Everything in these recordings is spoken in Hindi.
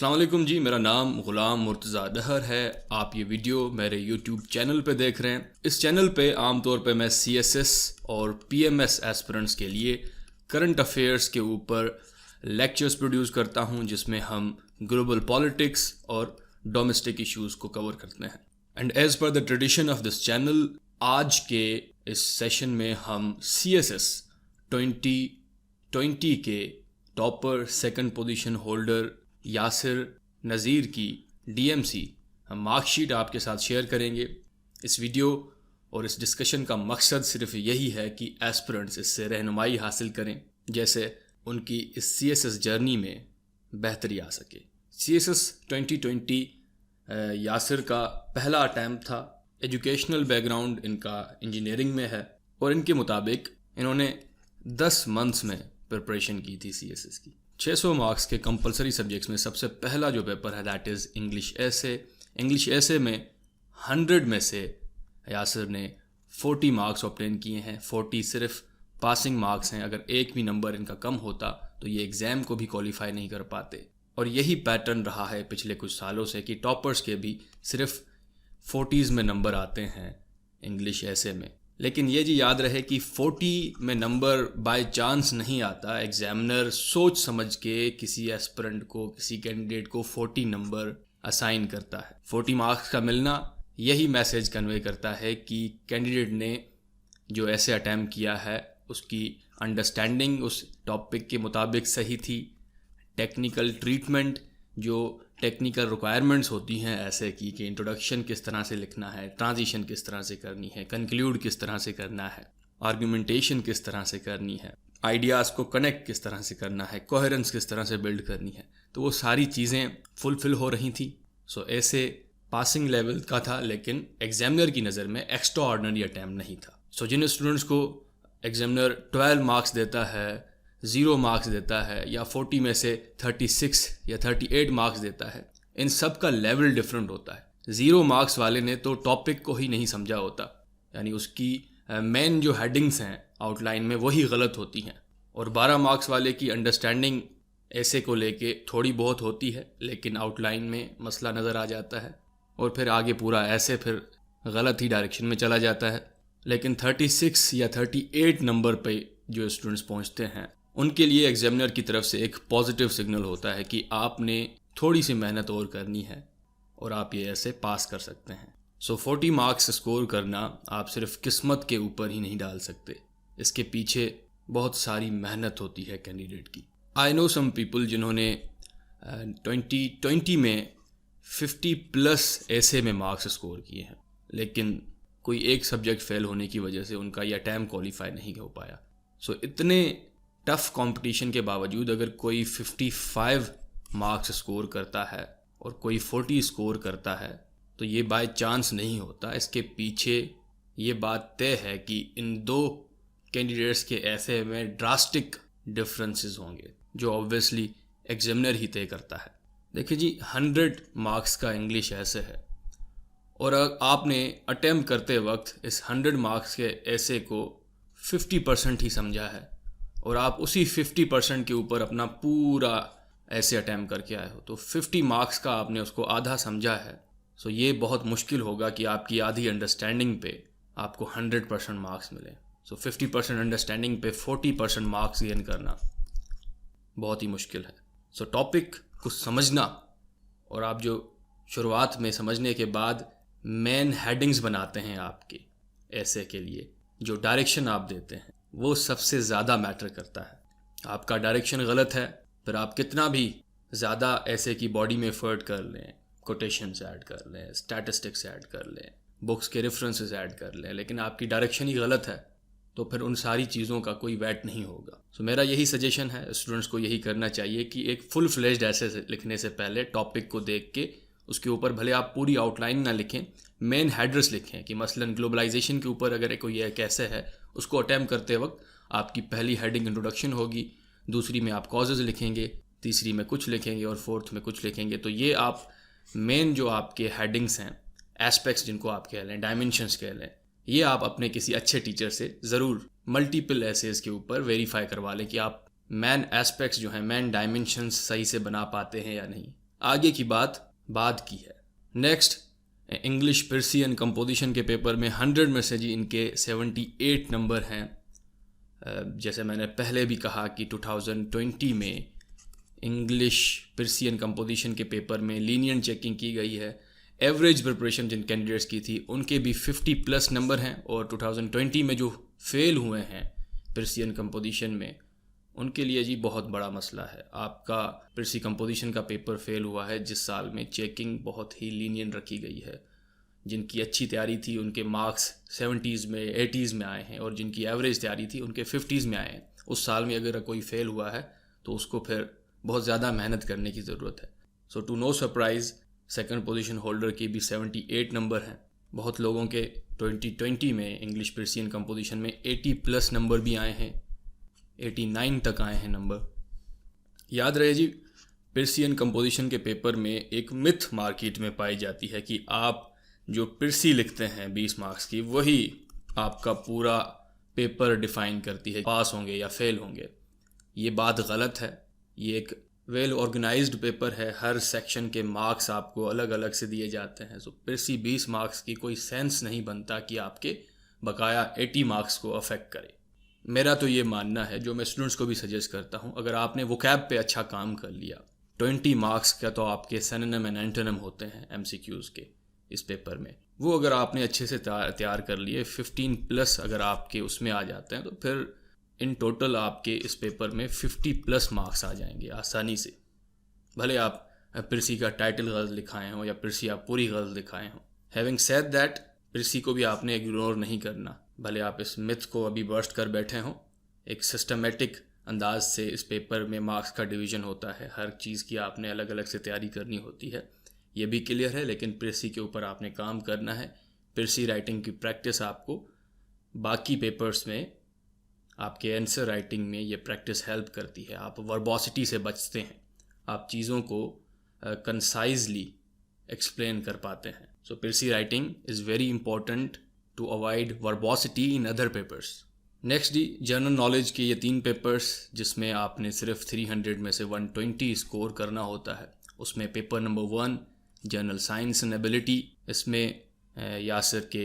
अस्सलाम वालेकुम जी, मेरा नाम ग़ुलाम मुर्तज़ा दहर है। आप ये वीडियो मेरे यूट्यूब चैनल पे देख रहे हैं। इस चैनल पे आमतौर पे मैं CSS और PMS एस्पिरेंट्स के लिए करंट अफेयर्स के ऊपर लेक्चर्स प्रोड्यूस करता हूँ, जिसमें हम ग्लोबल पॉलिटिक्स और डोमेस्टिक इश्यूज़ को कवर करते हैं। And as per the tradition of this channel, आज के इस सेशन में हम CSS 2020 के topper second position holder Yasir Nazir की DMC मार्कशीट आपके साथ शेयर करेंगे। इस वीडियो और इस डिस्कशन का मकसद सिर्फ यही है कि एस्पिरेंट्स इससे रहनुमाई हासिल करें, जैसे उनकी इस CSS जर्नी में बेहतरी आ सके। CSS 2020 यासिर का पहला अटैम्प्ट था। एजुकेशनल बैकग्राउंड इनका इंजीनियरिंग में है और इनके मुताबिक इन्होंने 10 मंथ्स में प्रिपरेशन की थी CSS की। 600 मार्क्स के कंपलसरी सब्जेक्ट्स में सबसे पहला जो पेपर है दैट इज़ इंग्लिश ऐसे। इंग्लिश ऐसे में 100 में से यासिर ने 40 मार्क्स ऑब्टेन किए हैं। 40 सिर्फ पासिंग मार्क्स हैं। अगर एक भी नंबर इनका कम होता तो ये एग्ज़ाम को भी क्वालिफाई नहीं कर पाते। और यही पैटर्न रहा है पिछले कुछ सालों से कि टॉपर्स के भी सिर्फ 40s में नंबर आते हैं इंग्लिश ऐसे में। लेकिन ये जी याद रहे कि 40 में नंबर बाय चांस नहीं आता। एग्जामिनर सोच समझ के किसी एस्पिरेंट को, किसी कैंडिडेट को 40 नंबर असाइन करता है। 40 मार्क्स का मिलना यही मैसेज कन्वे करता है कि कैंडिडेट ने जो ऐसे अटैम्प्ट किया है उसकी अंडरस्टैंडिंग उस टॉपिक के मुताबिक सही थी। टेक्निकल ट्रीटमेंट, जो टेक्निकल रिक्वायरमेंट्स होती हैं ऐसे की कि इंट्रोडक्शन किस तरह से लिखना है, ट्रांजिशन किस तरह से करनी है, कंक्लूड किस तरह से करना है, आर्गुमेंटेशन किस तरह से करनी है, आइडियाज़ को कनेक्ट किस तरह से करना है, कोहेरेंस किस तरह से बिल्ड करनी है, तो वो सारी चीज़ें फुलफिल हो रही थी। सो ऐसे पासिंग लेवल का था, लेकिन एग्जामिनर की नज़र में एक्स्ट्रा ऑर्डिनरी अटैम्प्ट नहीं था। सो जिन स्टूडेंट्स को एग्जामिनर 12 मार्क्स देता है, 0 मार्क्स देता है, या 40 में से 36 या 38 मार्क्स देता है, इन सब का लेवल डिफरेंट होता है। 0 मार्क्स वाले ने तो टॉपिक को ही नहीं समझा होता, यानी उसकी मेन जो हेडिंग्स हैं आउटलाइन में वही गलत होती हैं। और 12 मार्क्स वाले की अंडरस्टैंडिंग ऐसे को लेके थोड़ी बहुत होती है, लेकिन आउटलाइन में मसला नज़र आ जाता है और फिर आगे पूरा ऐसे फिर गलत ही डायरेक्शन में चला जाता है। लेकिन 36 या 38 नंबर पे जो स्टूडेंट्स पहुंचते हैं उनके लिए एग्जामिनर की तरफ से एक पॉजिटिव सिग्नल होता है कि आपने थोड़ी सी मेहनत और करनी है और आप ये ऐसे पास कर सकते हैं। सो 40 मार्क्स स्कोर करना आप सिर्फ किस्मत के ऊपर ही नहीं डाल सकते, इसके पीछे बहुत सारी मेहनत होती है कैंडिडेट की। आई नो सम पीपल जिन्होंने 2020 में 50+ ऐसे में मार्क्स स्कोर किए हैं, लेकिन कोई एक सब्जेक्ट फेल होने की वजह से उनका यह अटैम्प्ट क्वालिफाई नहीं हो पाया। सो इतने टफ़ कंपटीशन के बावजूद अगर कोई 55 मार्क्स स्कोर करता है और कोई 40 स्कोर करता है तो ये बाय चांस नहीं होता। इसके पीछे ये बात तय है कि इन दो कैंडिडेट्स के ऐसे में ड्रास्टिक डिफरेंसेस होंगे, जो ऑब्वियसली एग्जामिनर ही तय करता है। देखिए जी, 100 मार्क्स का इंग्लिश ऐसे है और आपने अटेम्प्ट करते वक्त इस 100 मार्क्स के ऐसे को 50% ही समझा है और आप उसी 50% के ऊपर अपना पूरा ऐसे अटैम्प्ट करके आए हो, तो 50 मार्क्स का आपने उसको आधा समझा है। सो ये बहुत मुश्किल होगा कि आपकी आधी अंडरस्टैंडिंग पे आपको 100% मार्क्स मिले। सो 50% अंडरस्टैंडिंग पे 40% मार्क्स गेन करना बहुत ही मुश्किल है। सो टॉपिक को समझना, और आप जो शुरुआत में समझने के बाद मेन हेडिंग्स बनाते हैं आपके ऐसे के लिए, जो डायरेक्शन आप देते हैं वो सबसे ज़्यादा मैटर करता है। आपका डायरेक्शन गलत है, फिर आप कितना भी ज़्यादा ऐसे की बॉडी में एफर्ट कर लें, कोटेशंस ऐड कर लें, स्टैटिस्टिक्स ऐड कर लें, बुक्स के रेफरेंसेस ऐड कर लें, लेकिन आपकी डायरेक्शन ही गलत है तो फिर उन सारी चीज़ों का कोई वेट नहीं होगा। सो मेरा यही सजेशन है, स्टूडेंट्स को यही करना चाहिए कि एक फुल फ्लेज्ड ऐसे लिखने से पहले टॉपिक को देख के उसके ऊपर भले आप पूरी आउटलाइन ना लिखें, मेन हेडर्स लिखें कि मसलन ग्लोबलाइजेशन के ऊपर अगर कोई एक ऐसे है उसको अटैम्प्ट करते वक्त आपकी पहली हेडिंग इंट्रोडक्शन होगी, दूसरी में आप कॉजेज़ लिखेंगे, तीसरी में कुछ लिखेंगे और फोर्थ में कुछ लिखेंगे। तो ये आप मेन जो आपके हेडिंग्स हैं, एस्पेक्ट्स जिनको आप कह लें, डायमेंशंस कह लें, ये आप अपने किसी अच्छे टीचर से ज़रूर मल्टीपल एसेस के ऊपर वेरीफाई करवा लें कि आप मेन एस्पेक्ट्स जो हैं, मेन डायमेंशंस सही से बना पाते हैं या नहीं। आगे की बात बाद की है। नेक्स्ट, इंग्लिश पर्सियन कंपोजिशन के पेपर में 100 में से जी इनके 78 नंबर हैं। जैसे मैंने पहले भी कहा कि 2020 में इंग्लिश पर्सियन कंपोजिशन के पेपर में लीनियंट चेकिंग की गई है। एवरेज प्रिपरेशन जिन कैंडिडेट्स की थी उनके भी 50+ नंबर हैं, और 2020 में जो फेल हुए हैं पर्सियन कंपोजिशन में उनके लिए जी बहुत बड़ा मसला है। आपका पर्सी कंपोजिशन का पेपर फेल हुआ है जिस साल में चेकिंग बहुत ही लीनियंट रखी गई है। जिनकी अच्छी तैयारी थी उनके मार्क्स 70s में 80s में आए हैं, और जिनकी एवरेज तैयारी थी उनके 50s में आए हैं। उस साल में अगर कोई फेल हुआ है तो उसको फिर बहुत ज़्यादा मेहनत करने की ज़रूरत है। So to no surprise second position holder की भी 78 नंबर हैं। बहुत लोगों के 2020 में इंग्लिश पर्सियन कंपोजिशन में 80+ नंबर भी आए हैं, 89 तक आए हैं नंबर। याद रहे जी, पर्सियन कंपोजिशन के पेपर में एक मिथ मार्केट में पाई जाती है कि आप जो पर्सी लिखते हैं 20 मार्क्स की, वही आपका पूरा पेपर डिफ़ाइन करती है पास होंगे या फेल होंगे। ये बात गलत है। ये एक वेल ऑर्गेनाइज्ड पेपर है। हर सेक्शन के मार्क्स आपको अलग अलग से दिए जाते हैं। सो पर्सी 20 मार्क्स की कोई सेंस नहीं बनता कि आपके बकाया 80 मार्क्स को अफेक्ट करे। मेरा तो ये मानना है, जो मैं स्टूडेंट्स को भी सजेस्ट करता हूँ, अगर आपने वोकैब पे अच्छा काम कर लिया, 20 मार्क्स का तो आपके सिनोनिम एंड एंटोनिम होते हैं MCQs के इस पेपर में, वो अगर आपने अच्छे से तैयार कर लिए, 15+ अगर आपके उसमें आ जाते हैं, तो फिर इन टोटल आपके इस पेपर में 50+ मार्क्स आ जाएंगे आसानी से। भले आप पर्सी का टाइटल गलत लिखाए हों या पर्सी आप पूरी गलत लिखाए हों। हैविंग सेड दैट, पर्सी को भी आपने इग्नोर नहीं करना। भले आप इस मिथ को अभी बर्स्ट कर बैठे हों, एक सिस्टमेटिक अंदाज से इस पेपर में मार्क्स का डिवीज़न होता है। हर चीज़ की आपने अलग अलग से तैयारी करनी होती है, ये भी क्लियर है। लेकिन पर्सी के ऊपर आपने काम करना है। पर्सी राइटिंग की प्रैक्टिस आपको बाकी पेपर्स में, आपके आंसर राइटिंग में ये प्रैक्टिस हेल्प करती है। आप वर्बोसिटी से बचते हैं, आप चीज़ों को कंसाइजली एक्सप्लेन कर पाते हैं। So precise writing is very important to avoid verbosity in other papers. Next जी, जनरल नॉलेज के ये 3 पेपर्स जिसमें आपने सिर्फ 300 में से 120 स्कोर करना होता है। उसमें paper number 1 general science and ability, इसमें यासिर के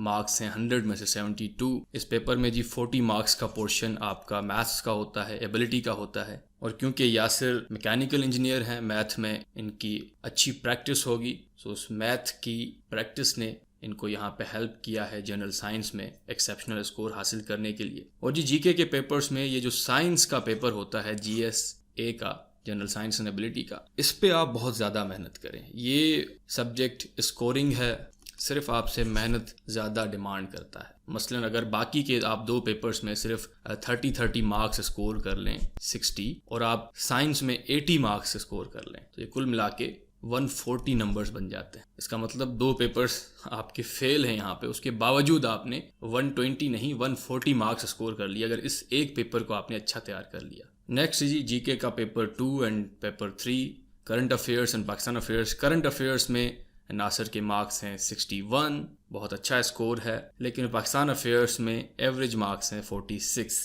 मार्क्स हैं 100 में से 72। इस पेपर में जी 40 मार्क्स का पोर्शन आपका मैथ्स का होता है, एबिलिटी का होता है। और क्योंकि यासिर मैकेनिकल इंजीनियर हैं, मैथ में इनकी अच्छी प्रैक्टिस होगी, सो उस मैथ की प्रैक्टिस ने इनको यहाँ पे हेल्प किया है जनरल साइंस में एक्सेप्शनल स्कोर हासिल करने के लिए। और जी जीके के पेपर्स में ये जो साइंस का पेपर होता है GSA का, जनरल साइंस एंड एबिलिटी का, इस पे आप बहुत ज़्यादा मेहनत करें। ये सब्जेक्ट स्कोरिंग है, सिर्फ आपसे मेहनत ज़्यादा डिमांड करता है। मसलन अगर बाकी के आप 2 पेपर्स में सिर्फ 30 मार्क्स स्कोर कर लें 60, और आप साइंस में 80 मार्क्स स्कोर कर लें, तो ये कुल मिला के 140 नंबर्स बन जाते हैं। इसका मतलब 2 पेपर्स आपके फेल हैं यहाँ पे, उसके बावजूद आपने 120 नहीं 140 मार्क्स स्कोर कर लिया, अगर इस एक पेपर को आपने अच्छा तैयार कर लिया। नेक्स्ट जी जीके का paper 2 and paper 3, current affairs and Pakistan affairs. Current affairs में नासिर के मार्क्स हैं 61, बहुत अच्छा स्कोर है। लेकिन पाकिस्तान अफेयर्स में एवरेज मार्क्स हैं 46।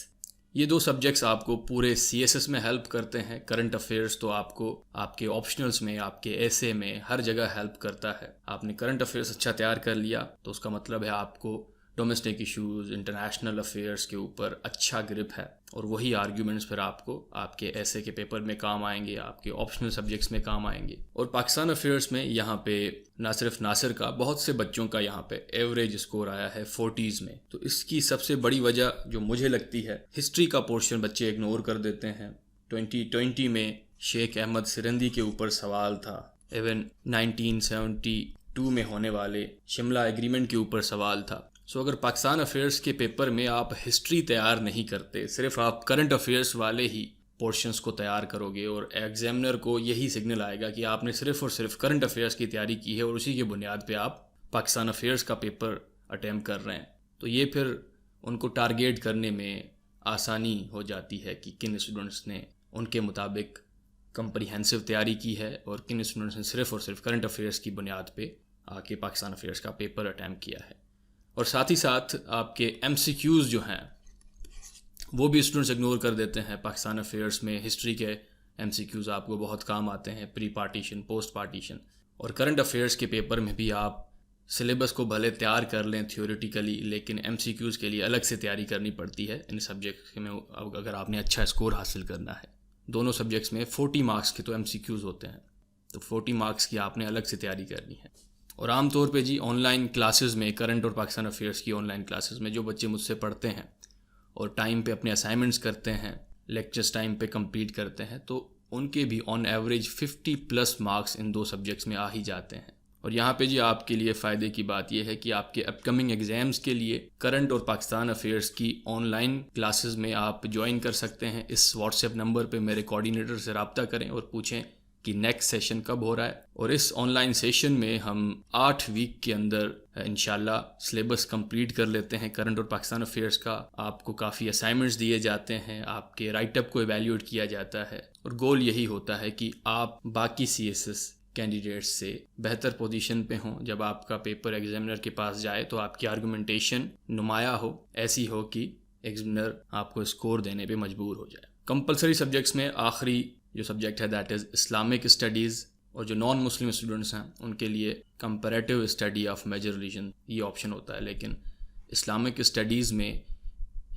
ये 2 सब्जेक्ट्स आपको पूरे CSS में हेल्प करते हैं। करंट अफेयर्स तो आपको आपके ऑप्शनल्स में, आपके एसे में, हर जगह हेल्प करता है। आपने करंट अफेयर्स अच्छा तैयार कर लिया तो उसका मतलब है आपको डोमेस्टिक इश्यूज़, इंटरनेशनल अफेयर्स के ऊपर अच्छा ग्रिप है, और वही आर्ग्यूमेंट्स फिर आपको आपके एसे के पेपर में काम आएंगे, आपके ऑप्शनल सब्जेक्ट्स में काम आएंगे। और पाकिस्तान अफेयर्स में यहाँ पे ना सिर्फ नासिर का, बहुत से बच्चों का यहाँ पे एवरेज स्कोर आया है 40s में। तो इसकी सबसे बड़ी वजह जो मुझे लगती है, हिस्ट्री का पोर्शन बच्चे इग्नोर कर देते हैं। 2020 में शेख अहमद सिरंदी के ऊपर सवाल था, इवन 1972 में होने वाले शिमला एग्रीमेंट के ऊपर सवाल था। सो अगर पाकिस्तान अफेयर्स के पेपर में आप हिस्ट्री तैयार नहीं करते, सिर्फ आप करंट अफेयर्स वाले ही पोर्शंस को तैयार करोगे, और एग्जामिनर को यही सिग्नल आएगा कि आपने सिर्फ और सिर्फ करंट अफेयर्स की तैयारी की है और उसी के बुनियाद पे आप पाकिस्तान अफेयर्स का पेपर अटैम्प्ट कर रहे हैं, तो ये फिर उनको टारगेट करने में आसानी हो जाती है कि किन स्टूडेंट्स ने उनके मुताबिक कम्प्रीहेंसिव तैयारी की है और किन स्टूडेंट्स ने सिर्फ और सिर्फ करंट अफेयर्स की बुनियाद पे आके पाकिस्तान अफेयर्स का पेपर अटैम्प्ट किया है। और साथ ही साथ आपके MCQs जो हैं वो भी स्टूडेंट्स इग्नोर कर देते हैं पाकिस्तान अफेयर्स में। हिस्ट्री के MCQs आपको बहुत काम आते हैं, प्री पार्टीशन, पोस्ट पार्टीशन। और करंट अफेयर्स के पेपर में भी आप सिलेबस को भले तैयार कर लें थियोरेटिकली, लेकिन MCQs के लिए अलग से तैयारी करनी पड़ती है इन सब्जेक्ट्स में अगर आपने अच्छा स्कोर हासिल करना है। दोनों सब्जेक्ट्स में 40 मार्क्स के तो MCQs होते हैं, तो 40 मार्क्स की आपने अलग से तैयारी करनी है। और आमतौर पे जी ऑनलाइन क्लासेस में, करंट और पाकिस्तान अफेयर्स की ऑनलाइन क्लासेस में जो बच्चे मुझसे पढ़ते हैं और टाइम पे अपने असाइनमेंट्स करते हैं, लेक्चर्स टाइम पे कंप्लीट करते हैं, तो उनके भी on average 50+ marks in 2 subjects में आ ही जाते हैं। और यहाँ पे जी आपके लिए फ़ायदे की बात यह है कि आपके अपकमिंग एग्ज़ाम्स के लिए करंट और पाकिस्तान अफेयर्स की ऑनलाइन क्लासेस में आप ज्वाइन कर सकते हैं। इस व्हाट्सएप नंबर पे मेरे कोऑर्डिनेटर से रब्ता करें और पूछें कि नेक्स्ट सेशन कब हो रहा है। और इस ऑनलाइन सेशन में हम 8 वीक के अंदर इंशाल्लाह सिलेबस कंप्लीट कर लेते हैं करंट और पाकिस्तान अफेयर्स का। आपको काफ़ी असाइनमेंट्स दिए जाते हैं, आपके राइटअप को एवेल्यूएट किया जाता है, और गोल यही होता है कि आप बाकी CSS कैंडिडेट्स से बेहतर पोजीशन पे हों। जब आपका पेपर एग्जामिनर के पास जाए तो आपकी आर्गुमेंटेशन नुमाया हो, ऐसी हो कि एग्जामिनर आपको स्कोर देने पे मजबूर हो जाए। कंपलसरी सब्जेक्ट्स में आखिरी जो सब्जेक्ट है दैट इज़ इस्लामिक स्टडीज़, और जो नॉन मुस्लिम स्टूडेंट्स हैं उनके लिए comparative study of major religion ये ऑप्शन होता है। लेकिन इस्लामिक स्टडीज़ में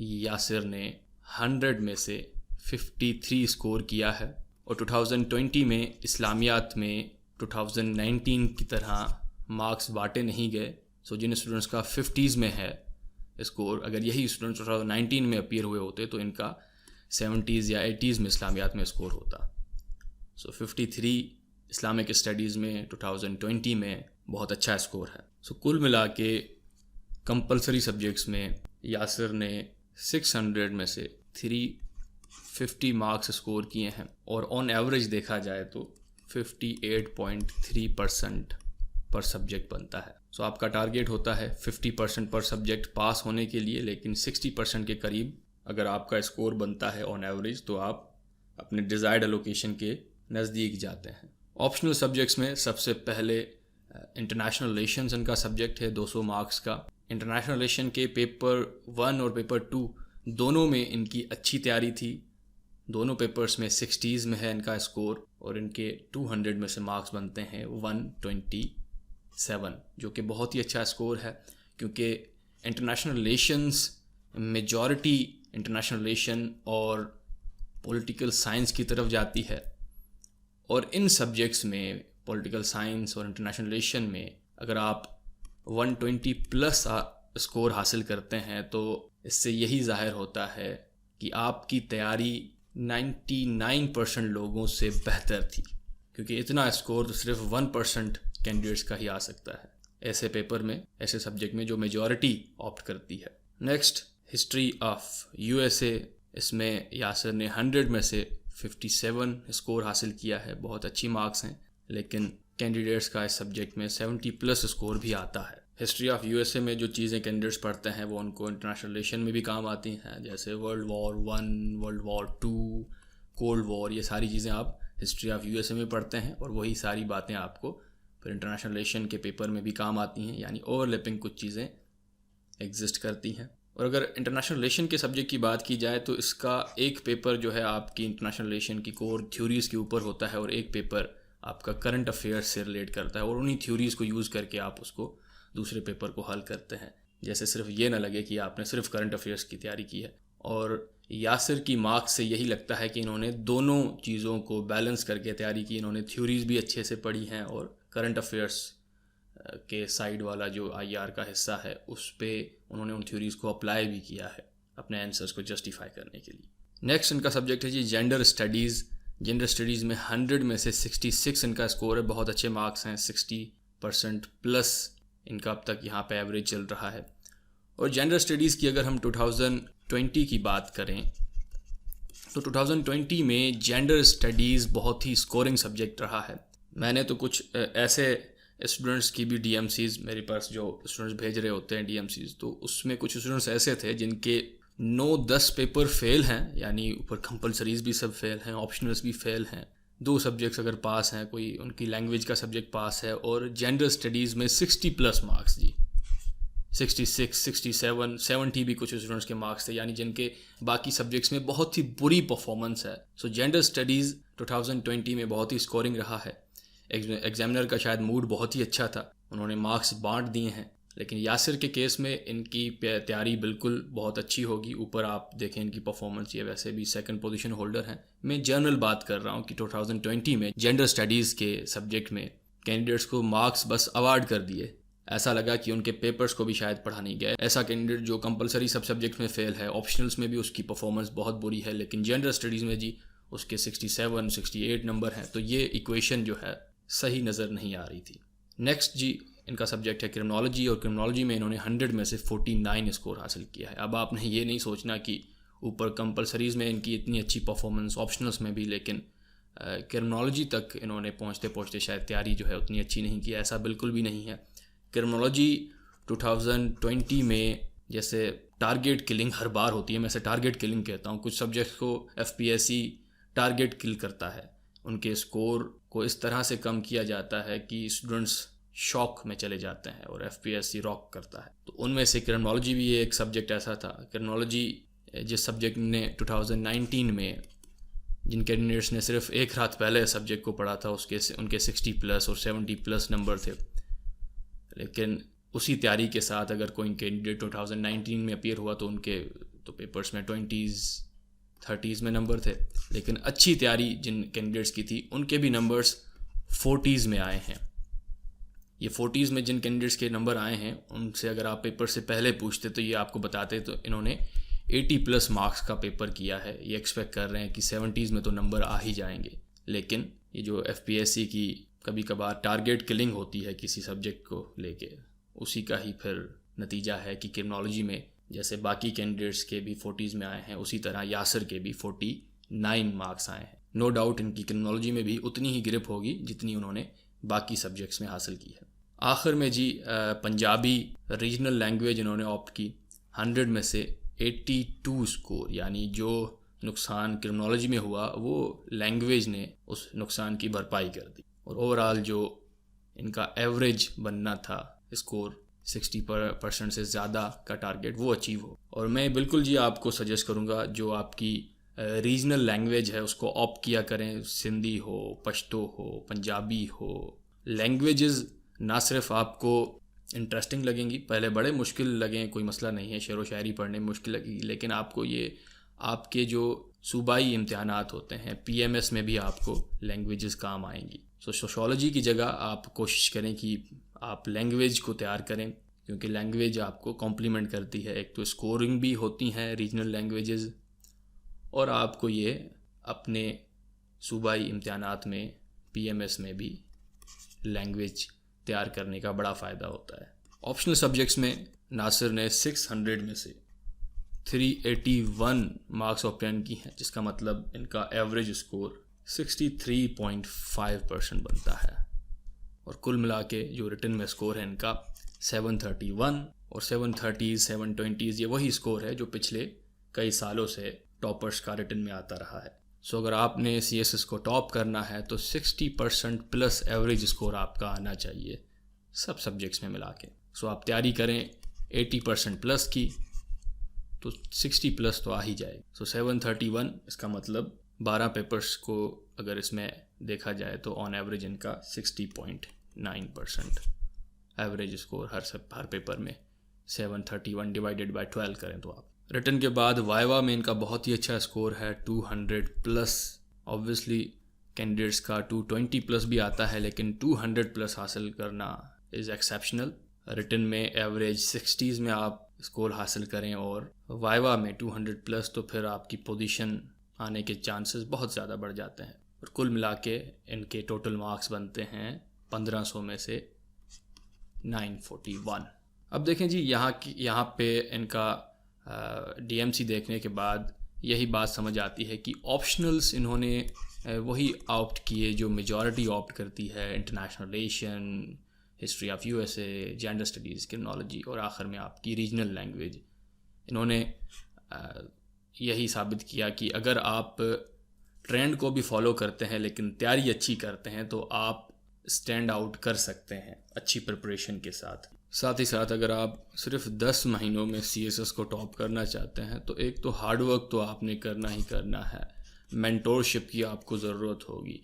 यासिर ने 100 में से 53 स्कोर किया है। और 2020 में इस्लामियात में 2019 की तरह मार्क्स बांटे नहीं गए। सो जिन स्टूडेंट्स का 50s में है स्कोर, अगर यही स्टूडेंट्स 2019 में अपीयर हुए होते तो इनका 70s या 80s में इस्लामियात में स्कोर होता। सो 53 इस्लामिक स्टडीज़ में 2020 में बहुत अच्छा स्कोर है। सो कुल मिला के कंपलसरी सब्जेक्ट्स में यासिर ने 600 में से 350 मार्क्स स्कोर किए हैं, और ऑन एवरेज देखा जाए तो 58.3% पर सब्जेक्ट बनता है। सो आपका टारगेट होता है 50% पर सब्जेक्ट पास होने के लिए, लेकिन 60% के करीब अगर आपका स्कोर बनता है ऑन एवरेज तो आप अपने डिज़ायर्ड एलोकेशन के नज़दीक जाते हैं। ऑप्शनल सब्जेक्ट्स में सबसे पहले इंटरनेशनल रिलेशंस इनका सब्जेक्ट है 200 मार्क्स का। इंटरनेशनल रिलेशन के पेपर 1 और पेपर 2 दोनों में इनकी अच्छी तैयारी थी। दोनों पेपर्स में 60s में है इनका स्कोर, और इनके 200 में से मार्क्स बनते हैं 127, जो कि बहुत ही अच्छा स्कोर है, क्योंकि international relations majority international relation और पॉलिटिकल साइंस की तरफ जाती है। और इन सब्जेक्ट्स में पॉलिटिकल साइंस और इंटरनेशनल रिलेशन में अगर आप 120+ स्कोर हासिल करते हैं तो इससे यही जाहिर होता है कि आपकी तैयारी 99% लोगों से बेहतर थी, क्योंकि इतना स्कोर तो सिर्फ 1% कैंडिडेट्स का ही आ सकता है ऐसे पेपर में, ऐसे सब्जेक्ट में जो मेजॉरिटी ऑप्ट करती है। नेक्स्ट, हिस्ट्री ऑफ USA, इसमें यासिर ने 100 में से 57 स्कोर हासिल किया है। बहुत अच्छी मार्क्स हैं, लेकिन कैंडिडेट्स का इस सब्जेक्ट में 70+ स्कोर भी आता है। हिस्ट्री ऑफ USA में जो चीज़ें कैंडिडेट्स पढ़ते हैं वो उनको इंटरनेशनल रिलेशन में भी काम आती हैं, जैसे world war 1, world war 2, cold war, ये सारी चीज़ें आप हिस्ट्री ऑफ USA में पढ़ते हैं, और वही सारी बातें आपको फिर इंटरनेशनल रिलेशन के पेपर में भी काम आती हैं, यानी ओवरलैपिंग कुछ चीज़ें एग्जिस्ट करती हैं। और अगर इंटरनेशनल रिलेशन के सब्जेक्ट की बात की जाए तो इसका एक पेपर जो है आपकी इंटरनेशनल रिलेशन की कोर थ्योरीज़ के ऊपर होता है, और एक पेपर आपका करंट अफेयर्स से रिलेट करता है, और उन्हीं थ्योरीज़ को यूज़ करके आप उसको दूसरे पेपर को हल करते हैं। जैसे सिर्फ ये ना लगे कि आपने सिर्फ करंट अफेयर्स की तैयारी की है। और यासिर की मार्क्स से यही लगता है कि इन्होंने दोनों चीज़ों को बैलेंस करके तैयारी की। इन्होंने थ्योरीज़ भी अच्छे से पढ़ी हैं, और करंट अफेयर्स के साइड वाला जो IR का हिस्सा है उस पर उन्होंने उन थ्योरीज़ को अप्लाई भी किया है अपने आंसर्स को जस्टिफाई करने के लिए। नेक्स्ट इनका सब्जेक्ट है जी जेंडर स्टडीज़। जेंडर स्टडीज़ में 100 में से 66 इनका स्कोर है। बहुत अच्छे मार्क्स हैं, 60%+ इनका अब तक यहाँ पे एवरेज चल रहा है। और जेंडर स्टडीज़ की अगर हम 2020 की बात करें तो 2020 में जेंडर स्टडीज़ बहुत ही स्कोरिंग सब्जेक्ट रहा है। मैंने तो कुछ ऐसे स्टूडेंट्स की भी DMCs मेरे पास, जो स्टूडेंट्स भेज रहे होते हैं DMCs, तो उसमें कुछ स्टूडेंट्स ऐसे थे जिनके 9-10 पेपर फेल हैं, यानी ऊपर कंपलसरीज भी सब फेल हैं, ऑप्शनल्स भी फेल हैं। 2 सब्जेक्ट्स अगर पास हैं, कोई उनकी लैंग्वेज का सब्जेक्ट पास है, और जेंडर स्टडीज़ में 60+ मार्क्स जी, 66, 67, 70 भी कुछ स्टूडेंट्स के मार्क्स थे, यानी जिनके बाकी सब्जेक्ट्स में बहुत ही बुरी परफॉर्मेंस है। सो जेंडर स्टडीज़ 2020 में बहुत ही स्कोरिंग रहा है। एग्जामिनर का शायद मूड बहुत ही अच्छा था, उन्होंने मार्क्स बांट दिए हैं। लेकिन यासिर के केस में इनकी तैयारी बिल्कुल बहुत अच्छी होगी। ऊपर आप देखें इनकी परफॉर्मेंस, ये वैसे भी सेकंड पोजीशन होल्डर हैं। मैं जनरल बात कर रहा हूँ कि 2020 में जेंडर स्टडीज़ के सब्जेक्ट में कैंडिडेट्स को मार्क्स बस अवार्ड कर दिए। ऐसा लगा कि उनके पेपर्स को भी शायद पढ़ा नहीं गया। ऐसा कैंडिडेट जो कंपलसरी सब सब्जेक्ट्स में फेल है, ऑप्शनल्स में भी उसकी परफॉर्मेंस बहुत बुरी है, लेकिन जेंडर स्टडीज़ में जी उसके 67, 68 नंबर हैं। तो ये इक्वेशन जो है सही नज़र नहीं आ रही थी। नेक्स्ट जी इनका सब्जेक्ट है क्रिमिनोलॉजी, और क्रिमिनोलॉजी में इन्होंने 100 में से 49 स्कोर हासिल किया है। अब आपने ये नहीं सोचना कि ऊपर कंपलसरीज़ में इनकी इतनी अच्छी परफॉर्मेंस, ऑप्शनल्स में भी, लेकिन क्रिमिनोलॉजी तक इन्होंने पहुँचते पहुँचते शायद तैयारी जो है उतनी अच्छी नहीं की। ऐसा बिल्कुल भी नहीं है। क्रिमिनोलॉजी 2020 में जैसे टारगेट किलिंग हर बार होती है, मैं इसे टारगेट किलिंग कहता हूँ। कुछ सब्जेक्ट्स को FPSC टारगेट किल करता है, उनके स्कोर को इस तरह से कम किया जाता है कि स्टूडेंट्स शॉक में चले जाते हैं और FPSC रॉक करता है। तो उनमें से क्रिमिनोलॉजी भी एक सब्जेक्ट ऐसा था। क्रिमिनोलॉजी जिस सब्जेक्ट ने 2019 में जिन कैंडिडेट्स ने सिर्फ एक रात पहले सब्जेक्ट को पढ़ा था उनके 60+ और 70+ नंबर थे, लेकिन उसी तैयारी के साथ अगर कोई कैंडिडेट 2019 में अपीयर हुआ तो उनके तो पेपर्स में 20s 30s में नंबर थे। लेकिन अच्छी तैयारी जिन कैंडिडेट्स की थी उनके भी नंबर्स 40s में आए हैं। ये 40s में जिन कैंडिडेट्स के नंबर आए हैं उनसे अगर आप पेपर से पहले पूछते तो ये आपको बताते तो इन्होंने 80+ मार्क्स का पेपर किया है। ये एक्सपेक्ट कर रहे हैं कि 70s में तो नंबर आ ही जाएंगे। लेकिन ये जो FPSC की कभी कभार टारगेट किलिंग होती है किसी सब्जेक्ट को लेके, उसी का ही फिर नतीजा है कि क्रिमिनोलॉजी में जैसे बाकी कैंडिडेट्स के भी 40s में आए हैं, उसी तरह यासिर के भी 49 मार्क्स आए हैं। नो डाउट इनकी क्रिमिनोलॉजी में भी उतनी ही ग्रिप होगी जितनी उन्होंने बाकी सब्जेक्ट्स में हासिल की है। आखिर में जी पंजाबी रीजनल लैंग्वेज इन्होंने ऑप्ट की। 100 में से 82 स्कोर, यानी जो नुकसान क्रिमिनोलॉजी में हुआ वो लैंग्वेज ने उस नुकसान की भरपाई कर दी। और ओवरऑल जो इनका एवरेज बनना था स्कोर 60% से ज़्यादा का टारगेट, वो अचीव हो। और मैं बिल्कुल जी आपको सजेस्ट करूँगा जो आपकी रीजनल लैंग्वेज है उसको ऑप्ट किया करें। सिंधी हो, पश्तो हो, पंजाबी हो। लैंग्वेजेस ना सिर्फ आपको इंटरेस्टिंग लगेंगी, पहले बड़े मुश्किल लगें कोई मसला नहीं है, शेर व शायरी पढ़ने में मुश्किल लगेगी, लेकिन आपको ये आपके जो सूबाई इम्तिहानात होते हैं PMS में भी आपको लैंग्वेजेस काम आएंगी। सो सोशियोलॉजी की जगह आप कोशिश करें कि आप लैंग्वेज को तैयार करें, क्योंकि लैंग्वेज आपको कॉम्प्लीमेंट करती है। एक तो स्कोरिंग भी होती हैं रीजनल लैंग्वेजेस, और आपको ये अपने सूबाई इम्तिहानात में PMS में भी लैंग्वेज तैयार करने का बड़ा फ़ायदा होता है। ऑप्शनल सब्जेक्ट्स में नासिर ने 600 में से 381 मार्क्स ऑब्टेन की हैं, जिसका मतलब इनका एवरेज स्कोर 63.5% बनता है। और कुल मिला के जो रिटन में स्कोर है इनका 731, और 730s 720s ये वही स्कोर है जो पिछले कई सालों से टॉपर्स का रिटन में आता रहा है। सो अगर आपने CSS को टॉप करना है तो 60%+ एवरेज स्कोर आपका आना चाहिए सब सब्जेक्ट्स में मिला के। सो आप तैयारी करें 80%+ की, तो 60+ तो आ ही जाएगी। सो 731 इसका मतलब 12 पेपर्स को अगर इसमें देखा जाए तो ऑन एवरेज इनका 60.9% एवरेज स्कोर हर पेपर में। 731 डिवाइडेड बाय 12 करें तो आप। रिटन के बाद वाइवा में इनका बहुत ही अच्छा स्कोर है 200+। ऑब्वियसली कैंडिडेट्स का 220+ भी आता है, लेकिन 200+ हासिल करना इज़ एक्सेप्शनल। रिटन में एवरेज 60s में आप स्कोर हासिल करें और वाइवा में 200+, तो फिर आपकी पोजीशन आने के चांसेस बहुत ज़्यादा बढ़ जाते हैं। और कुल मिला के इनके टोटल मार्क्स बनते हैं 1500 में से 941। अब देखें जी यहाँ पे इनका DMC देखने के बाद यही बात समझ आती है कि ऑप्शनल्स इन्होंने वही ऑप्ट किए जो मेजॉरिटी ऑप्ट करती है। International relation, history of USA, gender studies, criminology और आखिर में आपकी रीजनल लैंग्वेज। इन्होंने यही साबित किया कि अगर आप ट्रेंड को भी फॉलो करते हैं लेकिन तैयारी अच्छी करते हैं तो आप स्टैंड आउट कर सकते हैं अच्छी प्रिपरेशन के साथ। साथ ही साथ अगर आप सिर्फ 10 महीनों में CSS को टॉप करना चाहते हैं तो एक तो हार्ड वर्क तो आपने करना ही करना है, मेंटोरशिप की आपको ज़रूरत होगी।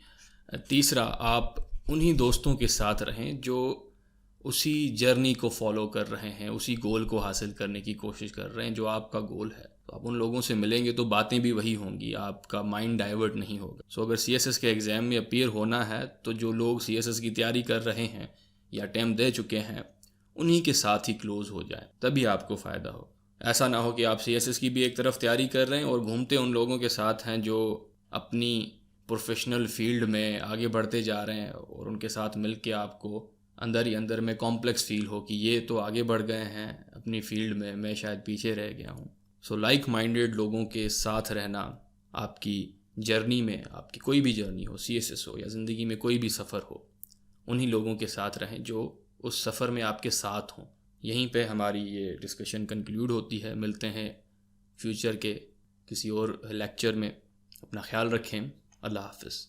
तीसरा, आप उन्हीं दोस्तों के साथ रहें जो उसी जर्नी को फॉलो कर रहे हैं, उसी गोल को हासिल करने की कोशिश कर रहे हैं जो आपका गोल है। तो आप उन लोगों से मिलेंगे तो बातें भी वही होंगी, आपका माइंड डाइवर्ट नहीं होगा। सो अगर CSS के एग्ज़ाम में अपीयर होना है तो जो लोग CSS की तैयारी कर रहे हैं या अटैम्प्ट दे चुके हैं उन्हीं के साथ ही क्लोज़ हो जाए, तभी आपको फ़ायदा हो। ऐसा ना हो कि आप CSS की भी एक तरफ तैयारी कर रहे हैं और घूमते उन लोगों के साथ हैं जो अपनी प्रोफेशनल फील्ड में आगे बढ़ते जा रहे हैं और उनके साथ मिल के आपको अंदर ही अंदर में कॉम्प्लेक्स फील हो कि ये तो आगे बढ़ गए हैं अपनी फील्ड में, मैं शायद पीछे रह गया हूँ। सो लाइक माइंडेड लोगों के साथ रहना आपकी जर्नी में, आपकी कोई भी जर्नी हो, CSS हो या ज़िंदगी में कोई भी सफ़र हो, उन्हीं लोगों के साथ रहें जो उस सफ़र में आपके साथ हों। यहीं पे हमारी ये डिस्कशन कंक्लूड होती है। मिलते हैं फ्यूचर के किसी और लेक्चर में। अपना ख्याल रखें। अल्लाह हाफ़िज़।